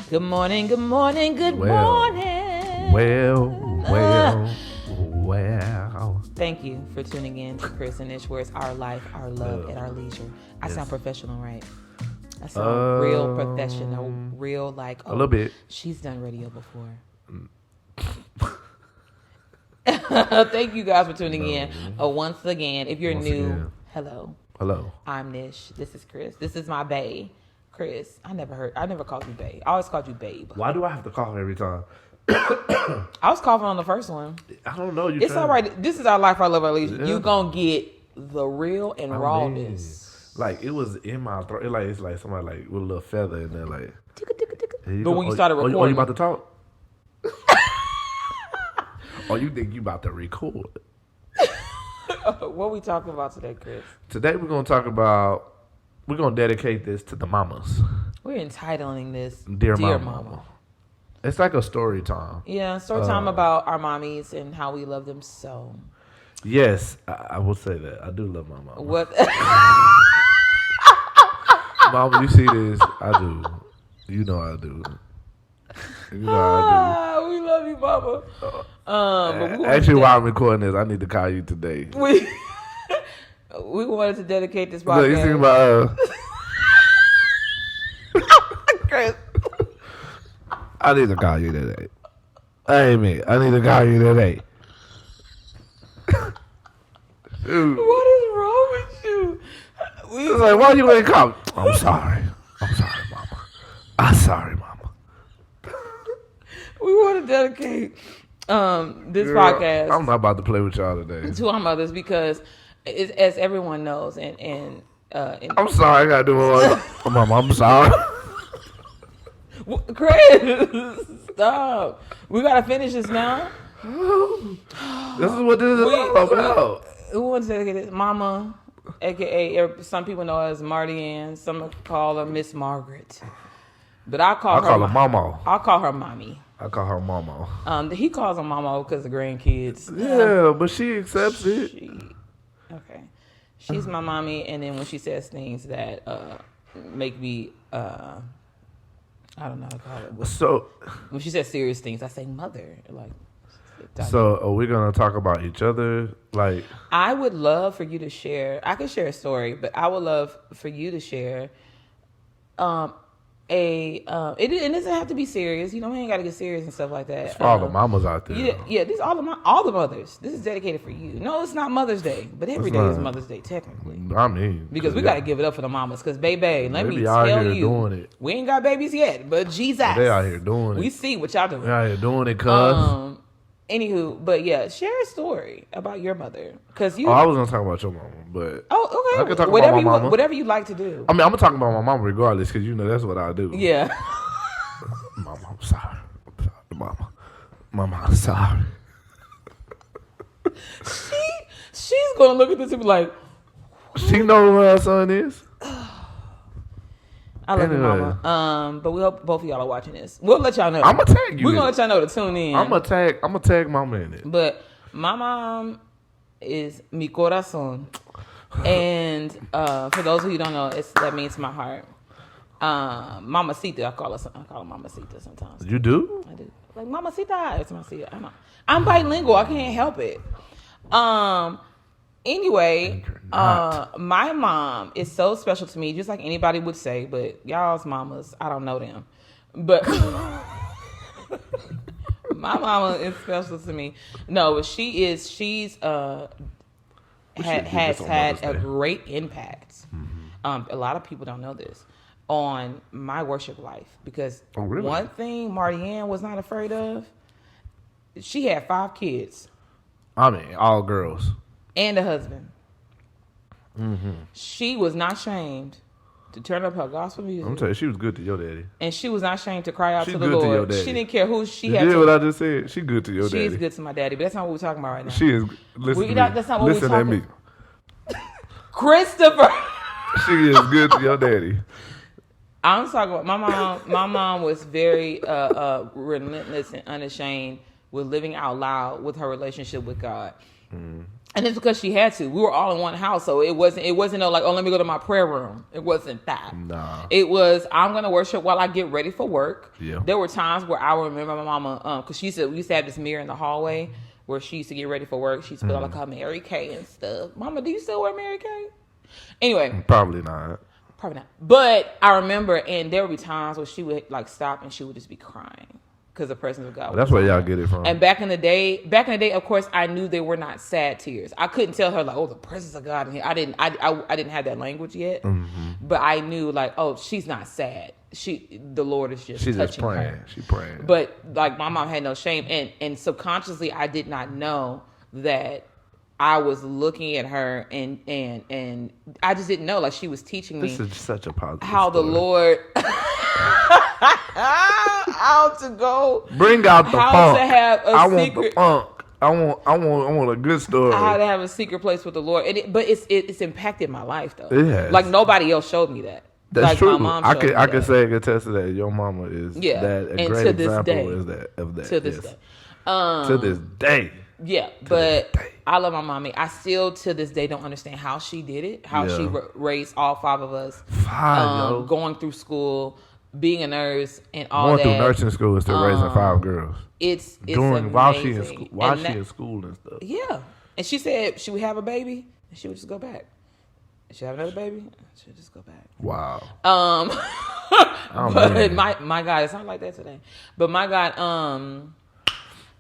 Good morning, good morning, good morning. Well. Thank you for tuning in to Chris and Nish, where it's our life, our love, and our leisure. I sound professional, right? I sound real professional, real like, a little bit. She's done radio before. Thank you guys for tuning in. Once again, if you're new, hello. Hello. I'm Nish. This is Chris. This is my bae, Chris. I never called you bae. I always called you babe. Why do I have to call her every time? I was coughing on the first one. I don't know. It's all right. This is our life, our love, our leisure. Yeah. You gonna get the real and rawness. Like it was in my throat. It's like somebody like with a little feather in there, like. But when you started recording, you about to talk? Or you think you about to record? What we talking about today, Chris? Today we're gonna dedicate this to the mamas. We're entitling this Dear Mama. It's like a story time. Yeah, story time about our mommies and how we love them so. Yes, I will say that. I do love my mama. What? Mama, you see this? I do. You know I do. You know I do. We love you, Mama. Actually, while I'm recording this, I need to call you today. We wanted to dedicate this podcast. Look, you think about Chris. I need to call you today. Hey, man, I need to call you today. Dude. What is wrong with you? It's like, why you ain't call? I'm sorry, Mama. I'm sorry, Mama. We want to dedicate this podcast. I'm not about to play with y'all today. To our mothers because, as everyone knows, and I'm sorry, I got to do it. Mama, I'm sorry. Chris, stop. We got to finish this now. This is what this is all about. Who wants to dedicate this? Mama, a.k.a. some people know her as Marty Ann. Some call her Miss Margaret. But I call her Mama. I'll call her Mommy. I call her Mama. He calls her Mama because of grandkids. Yeah, but she accepts it. Okay. She's my mommy, and then when she says things that make me... I don't know how to call it. So when she says serious things, I say mother. Like. So are we gonna talk about each other? Like, I would love for you to share. I could share a story, but I would love for you to share. It doesn't have to be serious. You know, we ain't got to get serious and stuff like that. It's for all the mamas out there. Yeah. These all the mothers. This is dedicated for you. No, it's not Mother's Day, but every day is Mother's Day technically. I mean, because we got to give it up for the mamas. Because baby, let me tell you, doing it. We ain't got babies yet, but Jesus, they out here doing it. We see what y'all doing. They out here doing it, cuz. Anywho, but yeah, share a story about your mother, because you. Oh, I was gonna talk about your mama, but okay. I can talk about my mama. Whatever you like to do. I mean, I'm gonna talk about my mama regardless, because you know that's what I do. Yeah. Mama, I'm sorry. Mama, I'm sorry. She's gonna look at this and be like, she know who her son is. I love you, Mama. But we hope both of y'all are watching this. We'll let y'all know. I'm gonna tag you. We're gonna let y'all know to tune in. I'm gonna tag Mama in it. But my mom is mi corazón, and for those of you who don't know, that means my heart. Mamacita, I call her Mamacita sometimes. You do? I do. Like Mamacita, it's Mamacita. I'm bilingual. I can't help it. Anyway, my mom is so special to me, just like anybody would say, but y'all's mamas, I don't know them. But my mama is special to me. No, she's has had a great impact. Mm-hmm. A lot of people don't know this on my worship life, because one thing Marty Ann was not afraid of, she had 5 kids. I mean, all girls. And a husband. Mm-hmm. She was not ashamed to turn up her gospel music. I'm telling you, she was good to your daddy. And she was not ashamed to cry out to the Good Lord. To your daddy. She didn't care who she you had. You hear what I just said? She good to your daddy. She is good to my daddy, but that's not what we're talking about right now. She is. Listen that's not what listen we're at talking. Me. Christopher. She is good to your daddy. I'm talking about my mom. My mom was very relentless and unashamed with living out loud with her relationship with God. And it's because she had to. We were all in one house, so it wasn't no like, oh, let me go to my prayer room. It wasn't that. Nah. It was, I'm gonna worship while I get ready for work. Yeah. There were times where I remember my mama, because we used to have this mirror in the hallway where she used to get ready for work. She used to put like her Mary Kay and stuff. Mama, do you still wear Mary Kay? Anyway. Probably not. Probably not. But I remember, and there would be times where she would like stop and she would just be crying. Because the presence of God. That's where y'all get it from. And back in the day, of course, I knew they were not sad tears. I couldn't tell her like, oh, the presence of God in here. I didn't have that language yet, but I knew like, oh, she's not sad. The Lord is just touching praying. her. She's praying. But like my mom had no shame, and subconsciously, I did not know that I was looking at her, and I just didn't know, like she was teaching me. This is such a positive how story. the Lord. How to go? Bring out the funk. How to have a want secret. the funk. I want a good story. How to have a secret place with the Lord, but it's impacted my life though. It has. Like nobody else showed me that. That's like true. My mom I can say I can attest to that. Your mama is that a and great to this example day, is that of that. To this yes. day. To this day. Yeah, but I love my mommy. I still to this day don't understand how she did it. How she raised all 5 of us. Going through school, being a nurse, and all that. Going through nursing school is still raising 5 girls. It's amazing. While she in school and stuff. Yeah, and she said she would have a baby and she would just go back. She have another baby, she would just go back. Wow. But my God, it's not like that today. But my God,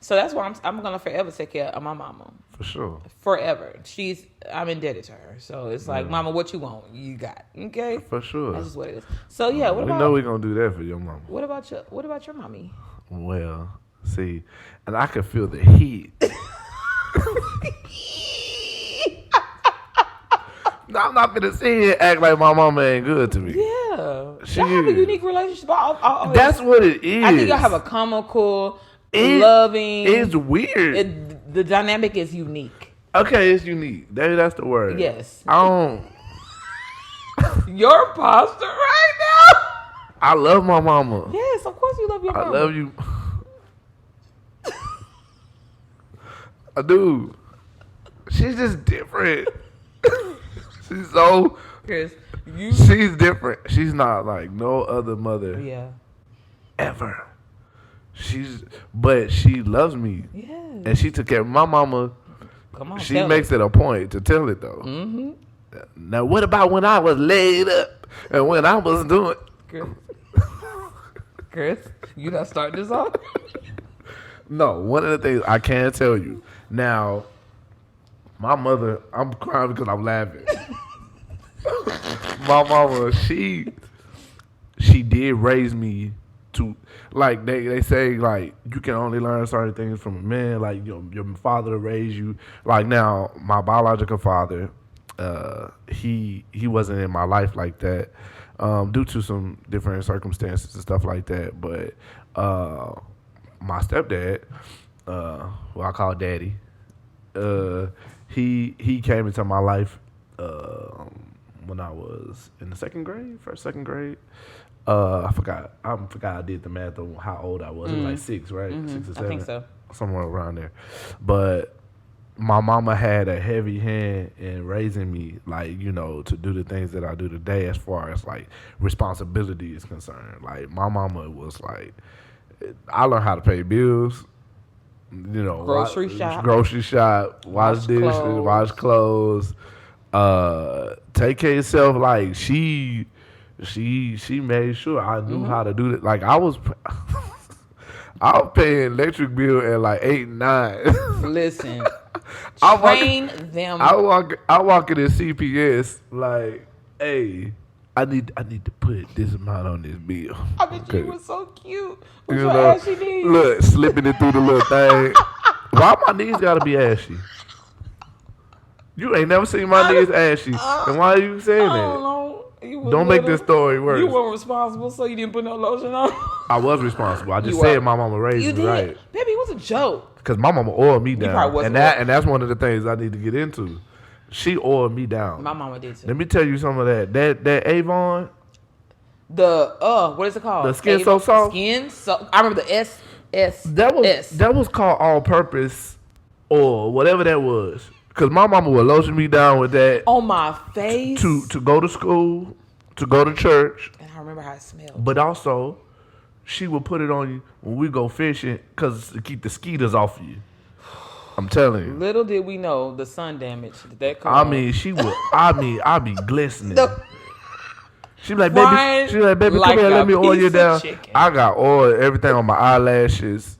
so that's why I'm gonna forever take care of my mama. For sure. Forever. I'm indebted to her. So it's like, Mama, what you want, you got. Okay? For sure. That's just what it is. So yeah, we know we're gonna do that for your mama. What about your mommy? Well, see, and I can feel the heat. No, I'm not gonna sit here and act like my mama ain't good to me. Yeah. Y'all have a unique relationship. That's what it is. I think y'all have a comical, loving. It's weird. The dynamic is unique. Okay, it's unique. That's the word. Yes. I don't. Your posture right now. I love my mama. Yes, of course you love your mama. I love you. I do. She's just different. She's so. Chris, she's different. She's not like no other mother. Yeah. Ever. But she loves me. Yes. And she took care of my mama. Come on. She makes it a point to tell it though. Mm-hmm. Now, what about when I was laid up and when I was doing? Chris, you not starting this off? No, one of the things I can tell you now. My mother, I'm crying because I'm laughing. My mama, she did raise me to, like they say, like you can only learn certain things from a man. Like your father raised you. Like now, my biological father, he wasn't in my life like that, due to some different circumstances and stuff like that. But my stepdad, who I call Daddy, he came into my life when I was in the second grade. I forgot I did the math on how old I was. It was like 6, right? Mm-hmm. 6 or 7. I think so. Somewhere around there. But my mama had a heavy hand in raising me, like, you know, to do the things that I do today as far as like responsibility is concerned. Like my mama was like, I learned how to pay bills. You know, grocery shop, wash dishes, wash clothes, take care of yourself. Like she made sure I knew how to do that. Like I was paying electric bill at like 8 and 9. Listen, train them. I walk in the CPS like, hey, I need to put this amount on this bill. I bet you was so cute. What's your ashy knees? Look, slipping it through the little thing. Why my knees gotta be ashy? You ain't never seen my knees ashy. And why are you saying that? I don't know. Don't make this story worse. You weren't responsible, so you didn't put no lotion on. I was responsible. I just said my mama raised me right. Baby, it was a joke. Because my mama oiled me down. And that's one of the things I need to get into. She oiled me down. My mama did too. Let me tell you some of that. That Avon. What is it called? The Skin So Soft. I remember the S. That was called all purpose or whatever that was. Because my mama would lotion me down with that. On my face. To go to school, to go to church. And I remember how it smelled. But also, she would put it on you when we go fishing because to keep the skeeters off of you. I'm telling you. Little did we know the sun damage that caused. I mean, she would. I'd be glistening. She be like, baby. She be like, baby, come here, let me oil you down. Chicken. I got oil, everything on my eyelashes.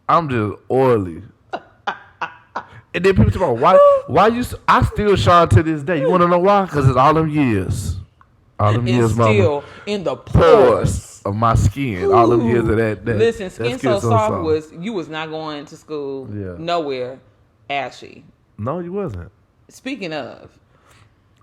I'm just oily. And then people talk about why you. I still shine to this day. You want to know why? Because it's all them years. All them years, mama. Still in the pores of my skin. Ooh. All them years of that. Listen, Skin So Soft was, you was not going to school nowhere ashy. No, you wasn't. Speaking of.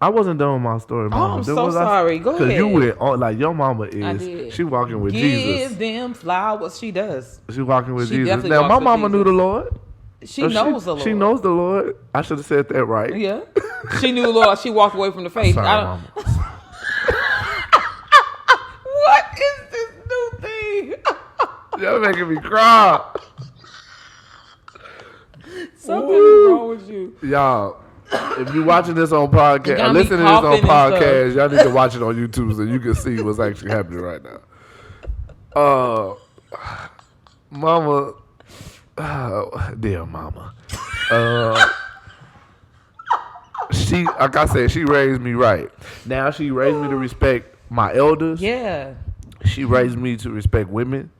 I wasn't done with my story, mama. I'm so sorry. Go ahead. Because you went on, like, your mama is, she walking with Jesus. Give them flowers. She does. She walking with Jesus. Now, my mama knew the Lord. She knows the Lord. She knows the Lord. I should have said that right. Yeah. She knew the Lord. She walked away from the faith. Sorry, mama. What is this new thing? Y'all making me cry. Something is wrong with you. Y'all, if you watching this on podcast, listening to this on podcast, y'all need to watch it on YouTube so you can see what's actually happening right now. Mama, dear mama. She, like I said, she raised me right. Now she raised me to respect my elders. Yeah. She raised me to respect women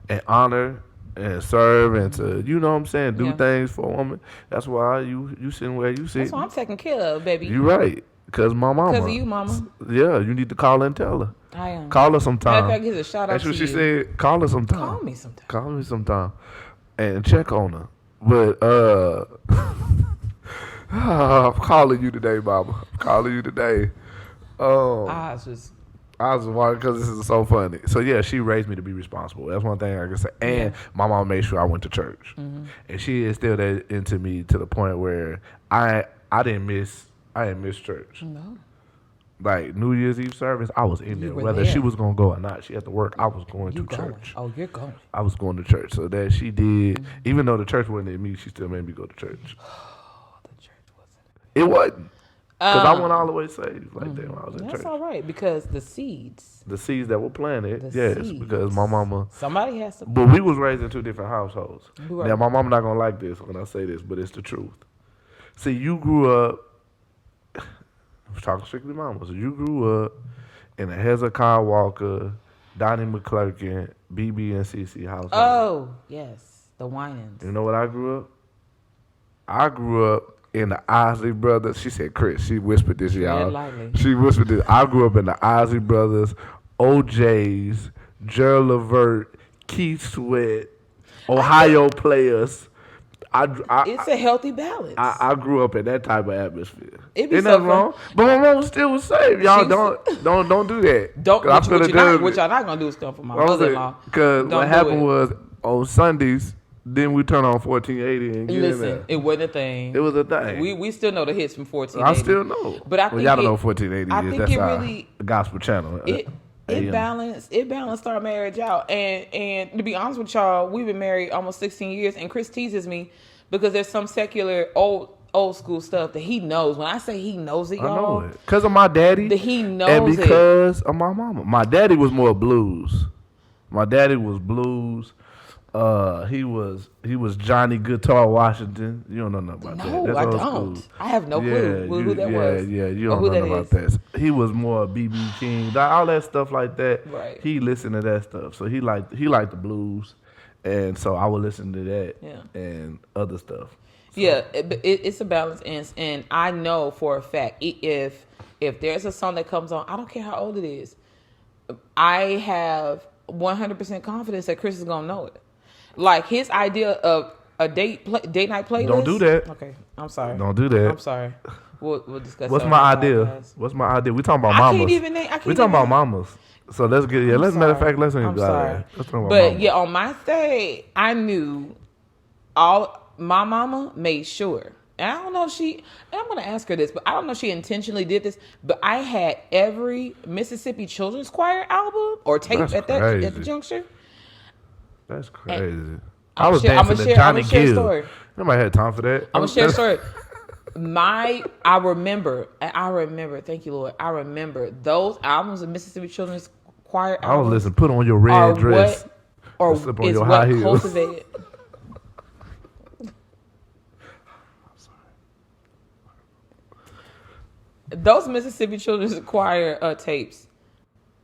and honor and serve and to, you know what I'm saying, do things for a woman. That's why you sitting where you sit. That's why I'm taking care of, baby. You right. Because my mama. Because of you, mama. Yeah, you need to call her and tell her. I am. Call her sometime. Matter of fact, here's a shout out to you. That's what she said. Call her sometime. Call me sometime. Call me sometime. And check on her. But, I'm calling you today, mama. I'm calling you today. I was wondering because this is so funny. So, yeah, she raised me to be responsible. That's one thing I can say. And my mom made sure I went to church. Mm-hmm. And she instilled that into me to the point where I didn't miss church. No. Like New Year's Eve service, I was in there. Whether she was going to go or not, she had to work. I was going to church. Oh, you're going. I was going to church. So that she did, even though the church wasn't in me, she still made me go to church. The church wasn't. It wasn't. Because I went all the way saved like that when I was in church. That's all right, because the seeds that were planted, because my mama. Somebody has to. But we was raised in two different households. Right. Now, my mama not going to like this when I say this, but it's the truth. See, you grew up, I'm talking strictly mama, so you grew up in a Hezekiah Walker, Donnie McClurkin, BB and CC household. Oh, yes, the Winans. You know what I grew up? I grew up in the Isley Brothers. She said, Chris, she whispered this, y'all. She whispered this. I grew up in the Isley Brothers, OJs, Gerald Levert, Keith Sweat, Ohio players. It's a healthy balance. I grew up in that type of atmosphere. Isn't that wrong? But my mom still was saved. Y'all don't do that. What y'all not gonna do is come for my mother-in-law. Because what happened was on Sundays, then we turn on 1480 and get in there. It wasn't a thing. It was a thing. We still know the hits from 1480. I still know. But I think y'all don't know 1480 is. That's our gospel channel. It balanced our marriage out. And to be honest with y'all, we've been married almost 16 years, and Chris teases me because there's some secular old school stuff that he knows. When I say he knows it, y'all. I know it. Because of my daddy. That he knows it. And because of my mama. My daddy was more blues. My daddy was blues. He was Johnny Guitar Washington. You don't know nothing about that. No, I don't. School. I have no clue who that was. Yeah, you don't know nothing about that. He was more BB King, all that stuff like that. Right. He listened to that stuff, so he liked the blues, and so I would listen to that and other stuff. So. Yeah, it's a balance, and I know for a fact if there's a song that comes on, I don't care how old it is, I have 100% confidence that Chris is gonna know it. Like his idea of a date night playlist. Don't do that. Okay, I'm sorry. Don't do that. I'm sorry. We'll discuss. What's my idea? Podcast. What's my idea? We talking about mamas. We talking about mamas. So let's get matter of fact, let's I'm sorry. Let's talk about but mamas. On my stay, I knew my mama made sure. And I don't know and I'm going to ask her this, but I don't know if she intentionally did this, but I had every Mississippi Children's Choir album or tape at the juncture. That's crazy. I was dancing to Johnny Gill. Nobody had time for that. I'm going to share a story. I remember, thank you, Lord. I remember those albums of Mississippi Children's Choir albums. I was listening, put on your red dress. Or slip on is your what high heels. cultivated. Those Mississippi Children's Choir tapes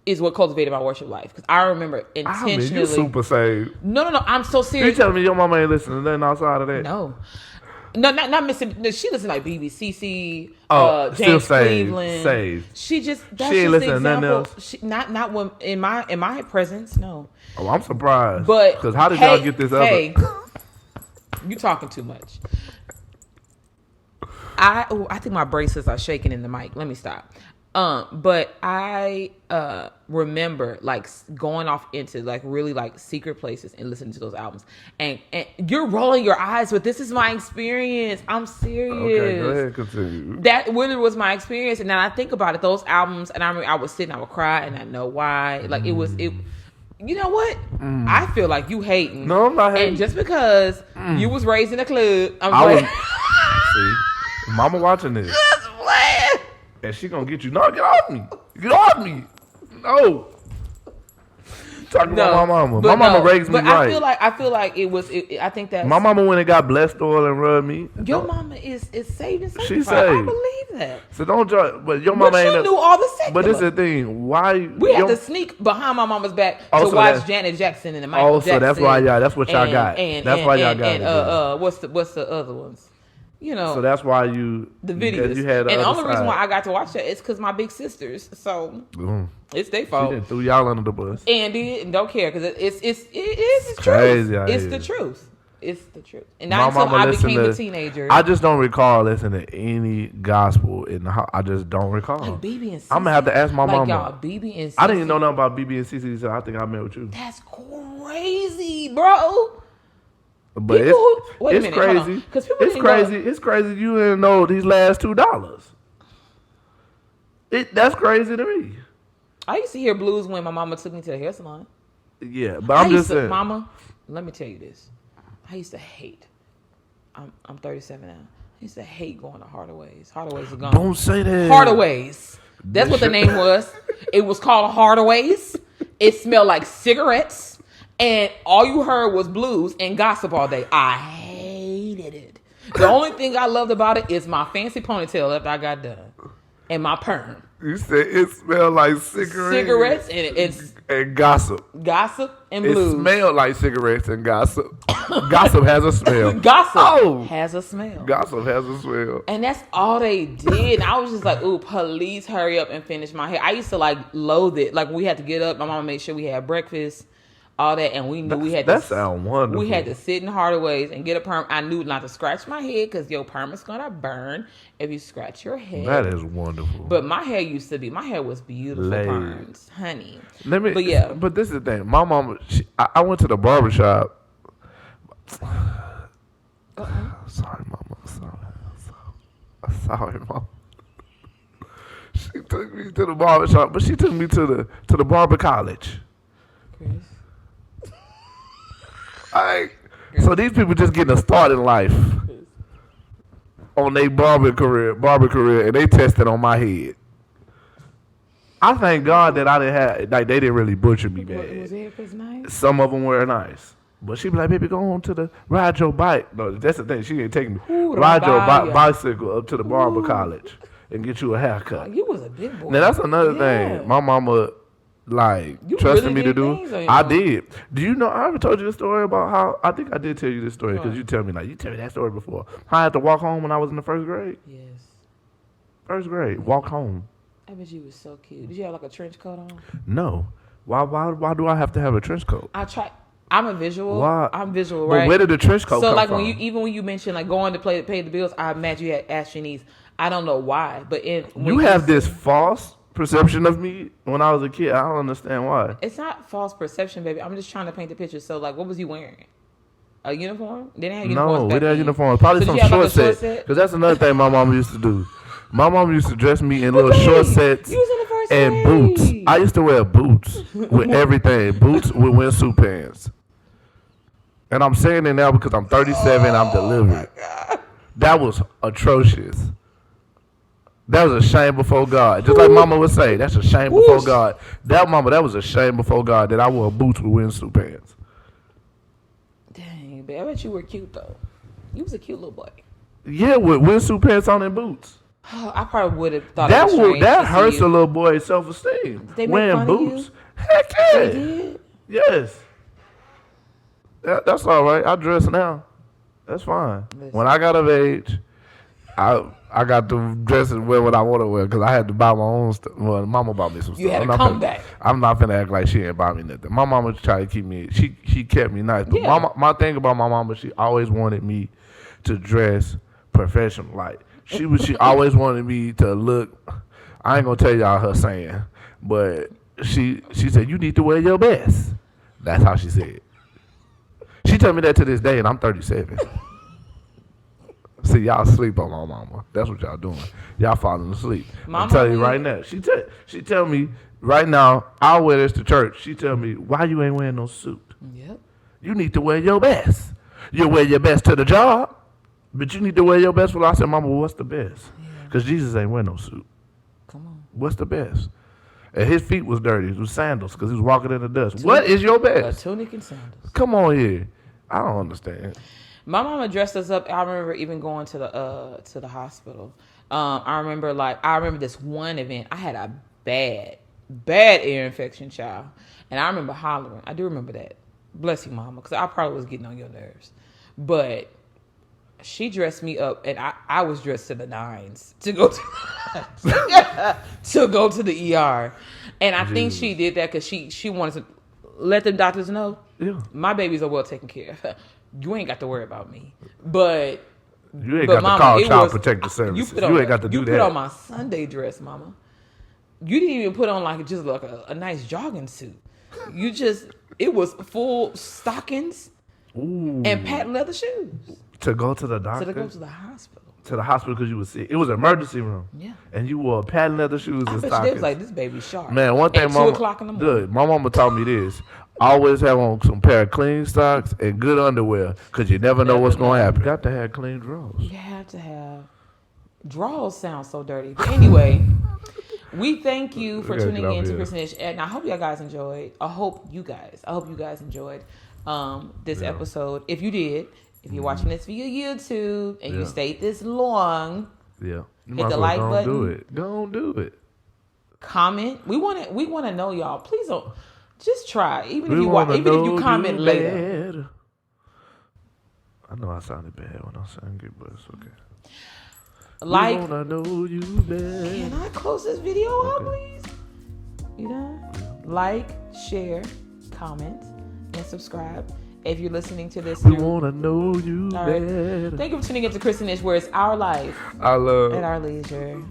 is what cultivated my worship life. Because I remember intentionally. I mean, you super saved. No. I'm so serious. You telling me your mama ain't listening to nothing outside of that? No, not Mississippi. No, she listens like BBCC, still James Cleveland. Saved. She just that's she ain't just listening the to nothing example. Not when in my presence. No. Oh, I'm surprised. But because how did y'all get this other? You talking too much. I think my bracelets are shaking in the mic. Let me stop. But I remember like going off into like really like secret places and listening to those albums. And you're rolling your eyes, but this is my experience. I'm serious. Okay, go ahead, continue. That really was my experience. And then I think about it, those albums, and I remember I would sit and I would cry, and I know why. Like it. You know what? I feel like you hating. No, I'm not hating. And just because you was raised in a club, See, mama watching this. Just playing. And she gonna get you. No, get off me. Get off me. No. Talking about my mama. My mama raised me right. I feel like it was. I think that my mama went and got blessed oil and rubbed me. Your mama is saved and sanctified. She saved. I believe that. So don't judge. But your mama ain't. But you knew all the secular. But this is the thing. Why we had to sneak behind my mama's back to watch Janet Jackson and the Michael Jackson. Oh, so that's why y'all. That's what y'all got. That's why y'all got it. What's the other ones? You know, so that's why the videos. You had and the only reason why I got to watch that is because my big sisters. So it's their fault. She threw y'all under the bus. And don't care because it is the crazy. Truth. It's the truth. It's the truth. And not until I became a teenager. I just don't recall listening to any gospel in the house. I just don't recall. Like BB and CC. I'm gonna have to ask my mama. Y'all, BB and CC. I didn't even know nothing about BB and CC, so I think I met with you. That's crazy, bro. But it's crazy. It's crazy. You didn't know these last $2. That's crazy to me. I used to hear blues when my mama took me to the hair salon. Yeah, but I'm just saying. Mama, let me tell you this. I used to hate. I'm 37 now. I used to hate going to Hardaway's. Hardaway's are gone. Don't say that. Hardaway's. That's what the name was. It was called Hardaway's. It smelled like cigarettes. And all you heard was blues and gossip all day. I hated it. The only thing I loved about it is my fancy ponytail after I got done. And my perm. You said it smelled like cigarettes. And gossip. Gossip and blues. It smelled like cigarettes and gossip. Gossip has a smell. Gossip has a smell. Gossip has a smell. And that's all they did. And I was just like, ooh, please hurry up and finish my hair. I used to like loathe it. Like when we had to get up, my mama made sure we had breakfast. All that, and we knew we had to. That sound wonderful. We had to sit in Hardaway's and get a perm. I knew not to scratch my head because your perm is gonna burn if you scratch your head. That is wonderful. But my hair was beautiful perms, honey. But this is the thing. My mama, I went to the barbershop. Sorry, mama. Sorry, mama. She took me to the barbershop, but she took me to the barber college. Chris. So these people just getting a start in life on their barber career, and they tested on my head. I thank God that I didn't have, like, they didn't really butcher me bad. Was it nice? Some of them were nice. But she be like, baby, go on to the ride your bike. No, that's the thing. She ain't taking me. Ride your bicycle up to the barber college and get you a haircut. You was a big boy. Now, that's another thing. My mama, like, you trusted really me to do. I did. Do you know, I ever told you the story about how, I think I did tell you this story because you tell me that story before. How I had to walk home when I was in the first grade? Yes. First grade, walk home. I bet you was so cute. Did you have like a trench coat on? No. Why do I have to have a trench coat? I'm a visual. Why? I'm visual, right? But where did the trench coat come like from? when you mentioned like going to pay the bills, I imagine you had asked your niece. I don't know why, but you have this false perception of me when I was a kid. I don't understand why. It's not false perception, baby. I'm just trying to paint the picture. So like, what was you wearing? A uniform? They didn't have uniforms. No, we didn't have uniforms. Probably some short set. Because that's another thing my mom used to do. My mom used to dress me in little short sets and boots. I used to wear boots with everything. Boots with windsuit pants. And I'm saying it now because I'm 37 and I'm delivered. That was atrocious. That was a shame before God. Just like Mama would say, that's a shame before God. That was a shame before God that I wore boots with windsuit pants. Dang, but I bet you were cute though. You was a cute little boy. Yeah, with windsuit pants on and boots. Oh, I probably would have thought that hurts a little boy's self-esteem. They wearing boots. Heck yeah. They did? Yes. That's all right. I dress now. That's fine. Listen. When I got of age, I got to dress and wear what I want to wear because I had to buy my own stuff. Well, Mama bought me some stuff. You had to come back. I'm not finna act like she ain't buy me nothing. My mama tried to keep me. She kept me nice. But my thing about my mama, she always wanted me to dress professional. Like she always wanted me to look. I ain't gonna tell y'all her saying, but she said you need to wear your best. That's how she said it. She tell me that to this day, and I'm 37. See, y'all sleep on my mama. That's what y'all doing. Y'all falling asleep. I'm telling you right now. She tell me right now, I'll wear this to church. She tell me, why you ain't wearing no suit? Yep. You need to wear your best. You wear your best to the job, but you need to wear your best. Well, I said, Mama, what's the best? Because Jesus ain't wearing no suit. Come on. What's the best? And his feet was dirty. It was sandals because he was walking in the dust. What is your best? A tunic and sandals. Come on here. I don't understand. My mama dressed us up. I remember even going to the hospital. I remember this one event. I had a bad ear infection, child, and I remember hollering. I do remember that. Bless you, Mama, because I probably was getting on your nerves. But she dressed me up, and I was dressed to the nines to go to the ER, and I think she did that because she wanted to let the doctors know my babies are well taken care of. You ain't got to worry about me. But you ain't got to call Child Protective Services. You ain't got to do that. You put on my Sunday dress, Mama. You didn't even put on just a nice jogging suit. It was full stockings and patent leather shoes. To go to the doctor? To go to the hospital. To the hospital because you were sick. It was an emergency room. Yeah. And you wore patent leather shoes and stockings. They was like, this baby's sharp. Man, one thing, at 2 o'clock in the morning. Good. My mama taught me this. Always have on some pair of clean socks and good underwear because you never know what's going to happen. You got to have clean drawers. You have to have. Drawers sound so dirty. But anyway, we thank you for tuning in to Chris and Nish. And I hope you guys enjoyed. I hope you guys enjoyed this episode. If you did, if you're watching this via YouTube and you stayed this long, hit the like button. Don't do it. Comment. We want to know y'all. Please don't. Just try. Even if you comment later. I know I sounded bad when I sang it, but it's okay. Like. We wanna know you better. Can I close this video out, please? You know? Like, share, comment, and subscribe. If you're listening to this, we wanna know you better. Thank you for tuning in to Chris and Nish, where it's our life, our love, and our leisure.